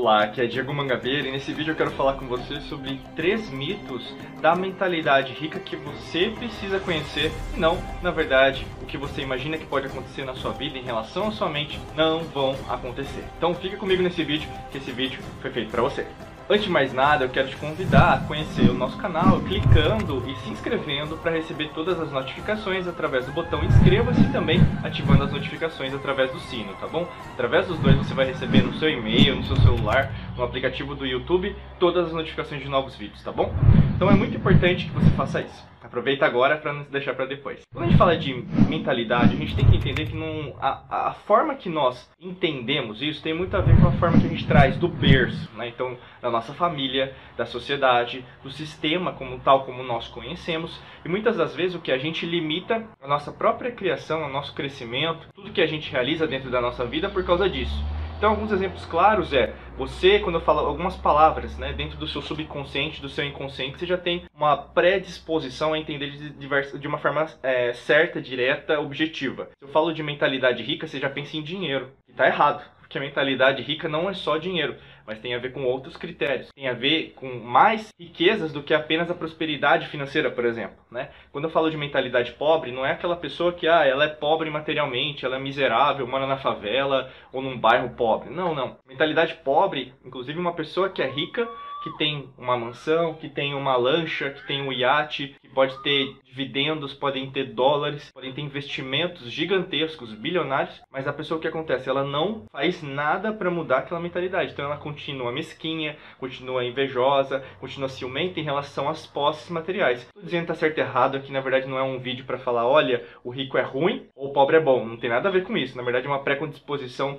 Olá, aqui é Diego Mangabeira e nesse vídeo eu quero falar com você sobre 3 mitos da mentalidade rica que você precisa conhecer e não, na verdade, o que você imagina que pode acontecer na sua vida em relação à sua mente não vão acontecer. Então fica comigo nesse vídeo, que esse vídeo foi feito para você. Antes de mais nada, eu quero te convidar a conhecer o nosso canal clicando e se inscrevendo para receber todas as notificações através do botão inscreva-se e também ativando as notificações através do sino, tá bom? Através dos dois você vai receber no seu e-mail, no seu celular, no aplicativo do YouTube, todas as notificações de novos vídeos, tá bom? Então é muito importante que você faça isso. Aproveita agora para não deixar para depois. Quando a gente fala de mentalidade, a gente tem que entender que a forma que nós entendemos isso tem muito a ver com a forma que a gente traz do berço, né? Então, da nossa família, da sociedade, do sistema tal como nós conhecemos. E muitas das vezes o que a gente limita a nossa própria criação, o nosso crescimento, tudo que a gente realiza dentro da nossa vida por causa disso. Então, alguns exemplos claros você, quando eu falo algumas palavras, né, dentro do seu subconsciente, do seu inconsciente, você já tem uma predisposição a entender de uma forma certa, direta, objetiva. Se eu falo de mentalidade rica, você já pensa em dinheiro, e está errado, porque a mentalidade rica não é só dinheiro, mas tem a ver com outros critérios. Tem a ver com mais riquezas do que apenas a prosperidade financeira, por exemplo, né? Quando eu falo de mentalidade pobre, não é aquela pessoa que ela é pobre materialmente, ela é miserável, mora na favela ou num bairro pobre. Não, não. Mentalidade pobre, inclusive uma pessoa que é rica, que tem uma mansão, que tem uma lancha, que tem um iate, que pode ter dividendos, podem ter dólares, podem ter investimentos gigantescos, bilionários, mas a pessoa, o que acontece? Ela não faz nada para mudar aquela mentalidade. Então ela continua mesquinha, continua invejosa, continua ciumenta em relação às posses materiais. Estou dizendo que está certo e errado aqui, na verdade não é um vídeo para falar, olha, o rico é ruim ou o pobre é bom. Não tem nada a ver com isso. Na verdade é uma pré-condisposição,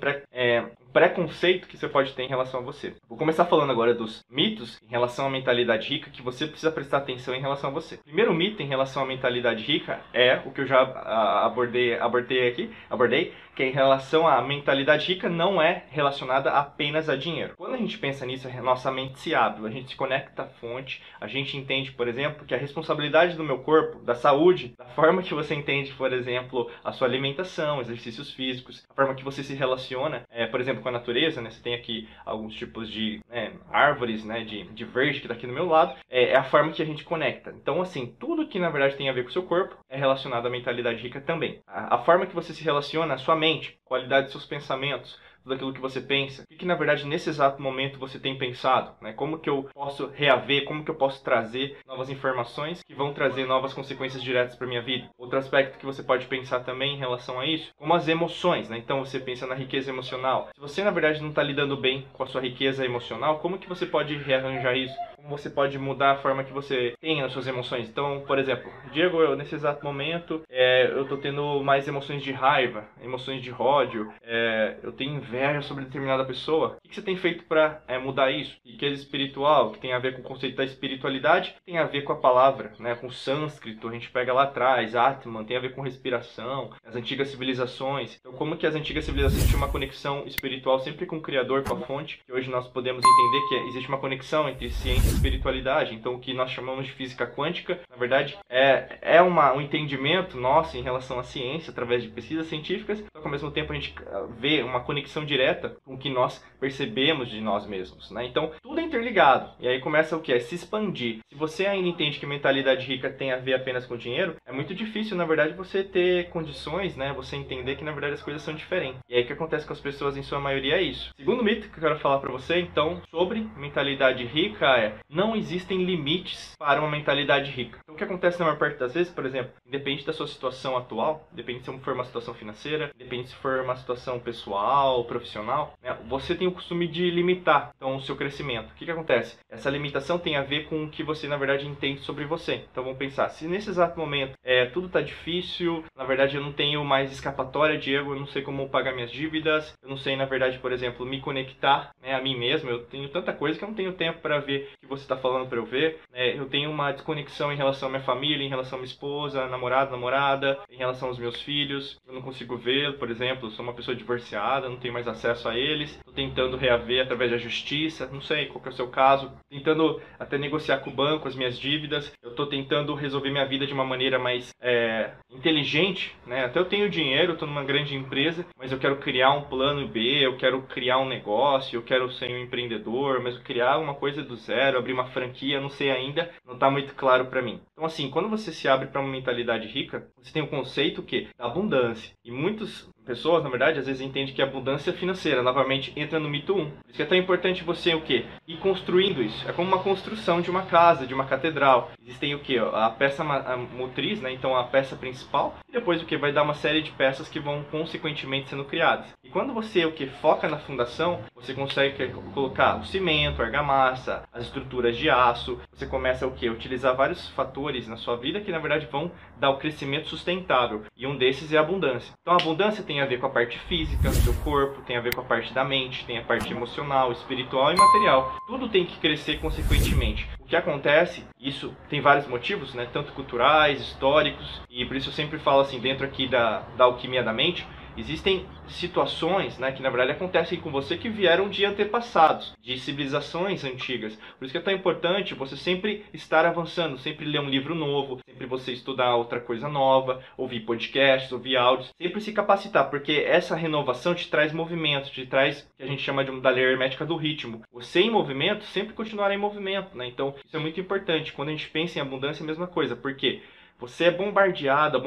preconceito que você pode ter em relação a você. Vou começar falando agora dos mitos em relação à mentalidade rica que você precisa prestar atenção em relação a você. O primeiro mito em relação à mentalidade rica é o que eu já abordei aqui, que é em relação à mentalidade rica não é relacionada apenas a dinheiro. Quando a gente pensa nisso, a nossa mente se abre, a gente se conecta à fonte, a gente entende, por exemplo, que a responsabilidade do meu corpo, da saúde, da forma que você entende, por exemplo, a sua alimentação, exercícios físicos, a forma que você se relaciona, por exemplo, com a natureza, né? Você tem aqui alguns tipos de árvores, né? de verde que está aqui do meu lado, é a forma que a gente conecta. Então, assim, tudo que na verdade tem a ver com o seu corpo é relacionado à mentalidade rica também. A forma que você se relaciona, a sua mente, qualidade dos seus pensamentos, tudo aquilo que você pensa, o que na verdade nesse exato momento você tem pensado, né? Como que eu posso reaver, como que eu posso trazer novas informações que vão trazer novas consequências diretas para minha vida. Outro aspecto que você pode pensar também em relação a isso, como as emoções, né? Então você pensa na riqueza emocional. Se você na verdade não está lidando bem com a sua riqueza emocional, como que você pode rearranjar isso? Como você pode mudar a forma que você tem as suas emoções? Então, por exemplo, Diego, nesse exato momento, eu estou tendo mais emoções de raiva, emoções de ódio, eu tenho inveja sobre determinada pessoa. O que você tem feito para mudar isso? Riqueza espiritual, que tem a ver com o conceito da espiritualidade, tem a ver com a palavra, né? Com o sânscrito, a gente pega lá atrás, Atman, tem a ver com respiração, as antigas civilizações. Então, como que as antigas civilizações tinham uma conexão espiritual sempre com o Criador, com a fonte, que hoje nós podemos entender que existe uma conexão entre ciência e espiritualidade. Então, o que nós chamamos de física quântica, na verdade, é um entendimento nosso em relação à ciência, através de pesquisas científicas, só que ao mesmo tempo a gente vê uma conexão direta com o que nós percebemos de nós mesmos, né? Então, tudo é interligado. E aí começa o que? Se expandir. Se você ainda entende que mentalidade rica tem a ver apenas com dinheiro, é muito difícil, na verdade, você ter condições, né? Você entender que, na verdade, as coisas são diferentes. E aí o que acontece com as pessoas, em sua maioria, é isso. Segundo mito que eu quero falar para você, então, sobre mentalidade rica não existem limites para uma mentalidade rica. Então, o que acontece na maior parte das vezes, por exemplo, independente da sua situação atual, depende se for uma situação financeira, depende se for uma situação pessoal, profissional, né? Você tem o costume de limitar, então, o seu crescimento. O que acontece? Essa limitação tem a ver com o que você, na verdade, entende sobre você. Então, vamos pensar, se nesse exato momento tudo está difícil, na verdade, eu não tenho mais escapatória, Diego, eu não sei como pagar minhas dívidas, eu não sei, na verdade, por exemplo, me conectar, né, a mim mesmo, eu tenho tanta coisa que eu não tenho tempo para ver o que você está falando para eu ver, eu tenho uma desconexão em relação à minha família, em relação à minha esposa, namorada, em relação aos meus filhos, eu não consigo ver, por exemplo, eu sou uma pessoa divorciada, não tenho mais acesso a eles, estou tentando reaver através da justiça, não sei qual que é o seu caso, tentando até negociar com o banco as minhas dívidas, eu estou tentando resolver minha vida de uma maneira mais inteligente, né? Até eu tenho dinheiro, estou numa grande empresa, mas eu quero criar um plano B, eu quero criar um negócio, eu quero ser um empreendedor, mas eu criar uma coisa do zero, abrir uma franquia, não sei ainda, não está muito claro para mim. Então assim, quando você se abre para uma mentalidade rica, você tem o conceito que da abundância. E muitas pessoas, na verdade, às vezes entendem que a abundância financeira, novamente, entra no mito 1. Por isso que é tão importante você, o quê? Ir construindo isso. É como uma construção de uma casa, de uma catedral. Existem o quê? A peça motriz, né? Então, a peça principal. E depois, o quê? Vai dar uma série de peças que vão, consequentemente, sendo criadas. E quando você, o quê? Foca na fundação, você consegue colocar o cimento, a argamassa, as estruturas de aço. Você começa, o quê? Utilizar vários fatores na sua vida que, na verdade, vão dar o crescimento sustentável. E um desses é a abundância. Então, a abundância tem a ver com a parte física do seu corpo, tem a ver com a parte da mente, tem a parte emocional, espiritual e material. Tudo tem que crescer consequentemente. O que acontece, isso tem vários motivos, né? Tanto culturais, históricos, e por isso eu sempre falo assim, dentro aqui da alquimia da mente, existem situações, né, que na verdade acontecem com você que vieram de antepassados, de civilizações antigas. Por isso que é tão importante você sempre estar avançando, sempre ler um livro novo, sempre você estudar outra coisa nova, ouvir podcasts, ouvir áudios, sempre se capacitar, porque essa renovação te traz movimento, te traz o que a gente chama da lei hermética do ritmo. Você em movimento sempre continuará em movimento, né? Então isso é muito importante. Quando a gente pensa em abundância é a mesma coisa, porque você é bombardeado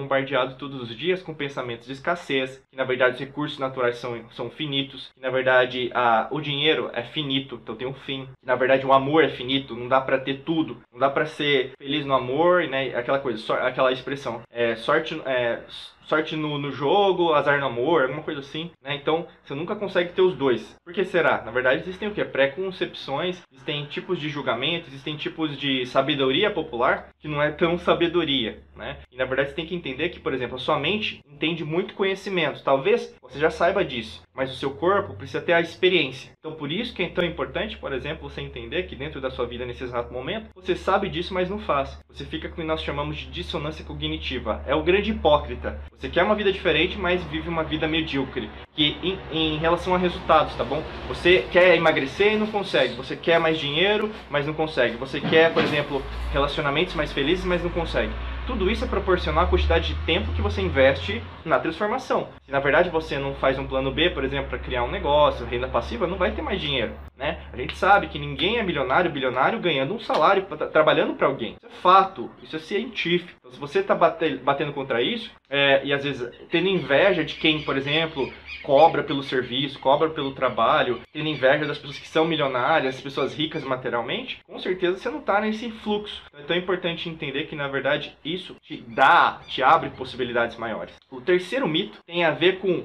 todos os dias com pensamentos de escassez, que na verdade os recursos naturais são finitos, que na verdade o dinheiro é finito, então tem um fim, que na verdade o amor é finito, não dá pra ter tudo, não dá pra ser feliz no amor, né? Aquela coisa, aquela expressão, sorte no jogo, azar no amor, alguma coisa assim, né? Então, você nunca consegue ter os dois. Por que será? Na verdade, existem o quê? Pré-concepções, existem tipos de julgamento, existem tipos de sabedoria popular que não é tão sabedoria, né? E, na verdade, você tem que entender que, por exemplo, a sua mente entende muito conhecimento. Talvez você já saiba disso, mas o seu corpo precisa ter a experiência. Então, por isso que é tão importante, por exemplo, você entender que dentro da sua vida, nesse exato momento, você sabe disso, mas não faz. Você fica com o que nós chamamos de dissonância cognitiva. É o grande hipócrita. Você quer uma vida diferente, mas vive uma vida medíocre. Que em relação a resultados, tá bom? Você quer emagrecer e não consegue. Você quer mais dinheiro, mas não consegue. Você quer, por exemplo, relacionamentos mais felizes, mas não consegue. Tudo isso é proporcional à quantidade de tempo que você investe na transformação. Se na verdade você não faz um plano B, por exemplo, para criar um negócio, renda passiva, não vai ter mais dinheiro, né? A gente sabe que ninguém é bilionário ganhando um salário, trabalhando para alguém. Isso é fato, isso é científico. Então, se você está batendo contra isso, e às vezes tendo inveja de quem, por exemplo, cobra pelo serviço, cobra pelo trabalho, tendo inveja das pessoas que são milionárias, pessoas ricas materialmente, com certeza você não está nesse fluxo. Então é tão importante entender que, na verdade, isso te abre possibilidades maiores. O terceiro mito tem a ver com,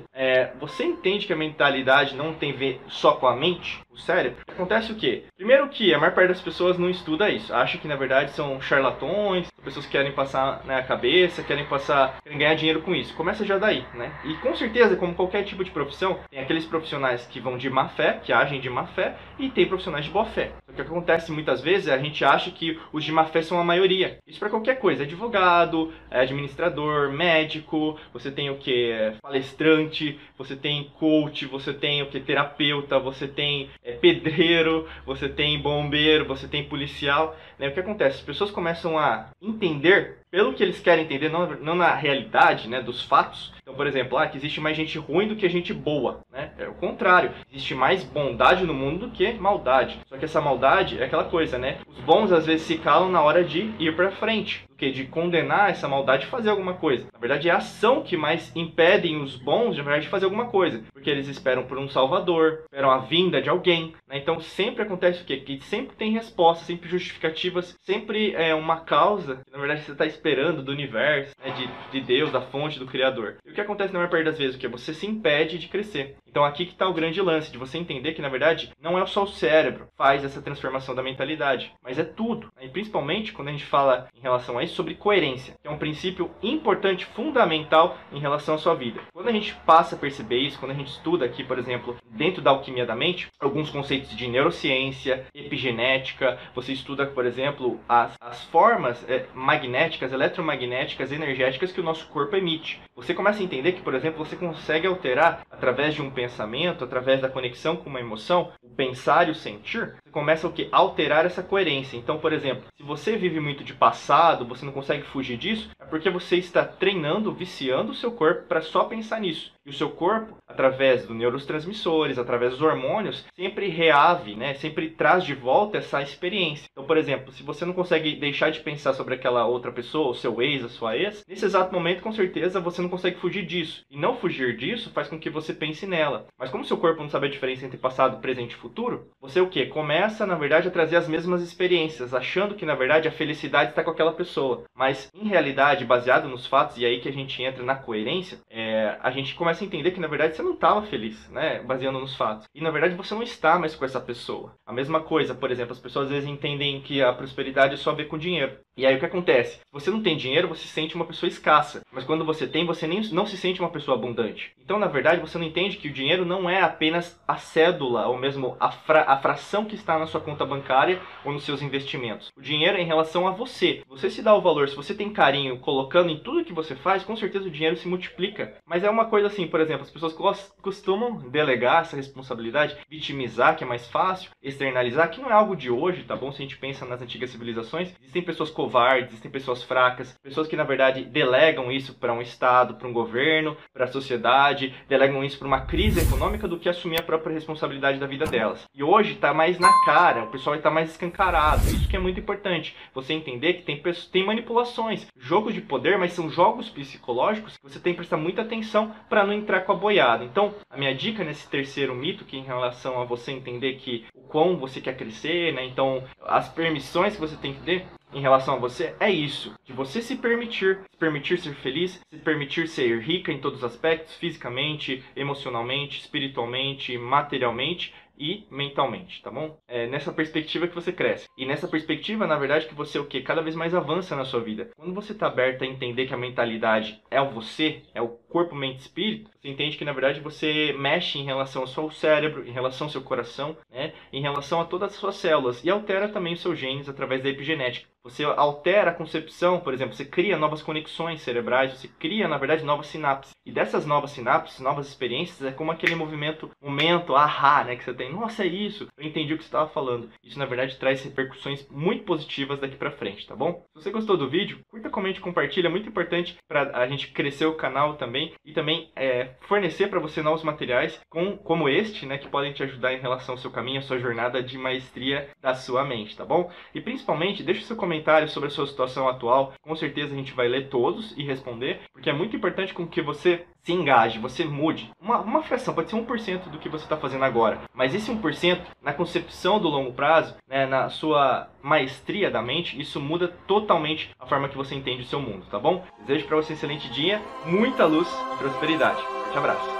você entende que a mentalidade não tem a ver só com a mente, o cérebro? Acontece o quê? Primeiro que a maior parte das pessoas não estuda isso, acha que na verdade são charlatões, pessoas que querem passar na cabeça, querem ganhar dinheiro com isso. Começa já daí, né? E com certeza, como qualquer tipo de profissão, tem aqueles profissionais que vão de má fé, que agem de má fé, e tem profissionais de boa fé. O que acontece muitas vezes é a gente acha que os de má fé são a maioria. Isso para qualquer coisa, advogado, administrador, médico, você tem o que? Palestrante, você tem coach, você tem o que? Terapeuta, você tem pedreiro, você tem bombeiro, você tem policial, né? O que acontece? As pessoas começam a entender pelo que eles querem entender, não na realidade, né, dos fatos. Então, por exemplo, que existe mais gente ruim do que gente boa, né? É o contrário. Existe mais bondade no mundo do que maldade. Só que essa maldade é aquela coisa, né? Os bons às vezes se calam na hora de ir pra frente, do que de condenar essa maldade e fazer alguma coisa. Na verdade, é a ação que mais impedem os bons, na verdade, de fazer alguma coisa. Porque eles esperam por um salvador, esperam a vinda de alguém, né? Então, sempre acontece o quê? Que sempre tem resposta, sempre justificativas, sempre é uma causa que, na verdade, você está esperando do universo, né? de Deus, da fonte, do Criador. E o que acontece na maior parte das vezes? O que? Você se impede de crescer. Então aqui que está o grande lance, de você entender que na verdade não é só o cérebro que faz essa transformação da mentalidade, mas é tudo. E principalmente quando a gente fala em relação a isso sobre coerência, que é um princípio importante, fundamental em relação à sua vida. Quando a gente passa a perceber isso, quando a gente estuda aqui, por exemplo, dentro da alquimia da mente, alguns conceitos de neurociência, epigenética, você estuda, por exemplo, as as formas magnéticas, eletromagnéticas, energéticas que o nosso corpo emite. Você começa a entender que, por exemplo, você consegue alterar através de um pensamento, através da conexão com uma emoção, o pensar e o sentir, você começa o quê? A alterar essa coerência. Então, por exemplo, se você vive muito de passado, você não consegue fugir disso, é porque você está treinando, viciando o seu corpo para só pensar nisso. E o seu corpo, através dos neurotransmissores, através dos hormônios, sempre reave, né? Sempre traz de volta essa experiência. Então, por exemplo, se você não consegue deixar de pensar sobre aquela outra pessoa, o seu ex, a sua ex, nesse exato momento, com certeza, você não consegue fugir disso. E não fugir disso faz com que você pense nela. Mas como o seu corpo não sabe a diferença entre passado, presente e futuro, você o quê? Começa, na verdade, a trazer as mesmas experiências, achando que, na verdade, a felicidade está com aquela pessoa. Mas, em realidade, baseado nos fatos, e aí que a gente entra na coerência, a gente começa a entender que, na verdade, você não estava feliz, né? Baseando nos fatos. E, na verdade, você não está mais com essa pessoa. A mesma coisa, por exemplo, as pessoas às vezes entendem que a prosperidade é só ver com dinheiro. E aí o que acontece? Se você não tem dinheiro, você se sente uma pessoa escassa. Mas quando você tem, você não se sente uma pessoa abundante. Então, na verdade, você não entende que o dinheiro não é apenas a cédula, ou mesmo a fração que está na sua conta bancária ou nos seus investimentos. O dinheiro é em relação a você. Você se dá o valor, se você tem carinho colocando em tudo que você faz, com certeza o dinheiro se multiplica. Mas é uma coisa assim, por exemplo, as pessoas costumam delegar essa responsabilidade, vitimizar, que é mais fácil, externalizar, que não é algo de hoje, tá bom? Se a gente pensa nas antigas civilizações, existem pessoas covardes, existem pessoas fracas, pessoas que na verdade delegam isso para um estado, para um governo, para a sociedade, delegam isso para uma crise econômica do que assumir a própria responsabilidade da vida delas. E hoje está mais na cara, o pessoal está mais escancarado. Isso que é muito importante, você entender que tem manipulações, jogos de poder, mas são jogos psicológicos que você tem que prestar muita atenção para não entrar com a boiada. Então, a minha dica nesse terceiro mito, que é em relação a você entender que o quão você quer crescer, né? Então, as permissões que você tem que ter em relação a você é isso, de você se permitir ser feliz, se permitir ser rica em todos os aspectos, fisicamente, emocionalmente, espiritualmente, materialmente e mentalmente, tá bom? É nessa perspectiva que você cresce. E nessa perspectiva, na verdade, que você o quê? Cada vez mais avança na sua vida. Quando você está aberto a entender que a mentalidade é o você, é o corpo, mente e espírito, você entende que, na verdade, você mexe em relação ao seu cérebro, em relação ao seu coração, né? Em relação a todas as suas células. E altera também os seus genes através da epigenética. Você altera a concepção, por exemplo, você cria novas conexões cerebrais, você cria, na verdade, novas sinapses. E dessas novas sinapses, novas experiências, é como aquele momento, ahá, né, que você tem. Nossa, é isso, eu entendi o que você estava falando. Isso, na verdade, traz repercussões muito positivas daqui pra frente, tá bom? Se você gostou do vídeo, curta, comente, compartilha, é muito importante para a gente crescer o canal também. E também fornecer para você novos materiais como este, né, que podem te ajudar em relação ao seu caminho, à sua jornada de maestria da sua mente, tá bom? E principalmente, deixe seu comentário sobre a sua situação atual. Com certeza a gente vai ler todos e responder, porque é muito importante com que você se engaje, você mude. Uma fração, pode ser 1% do que você está fazendo agora, mas esse 1%, na concepção do longo prazo, né, na sua maestria da mente, isso muda totalmente a forma que você entende o seu mundo, tá bom? Desejo para você um excelente dia, muita luz e prosperidade. Forte abraço!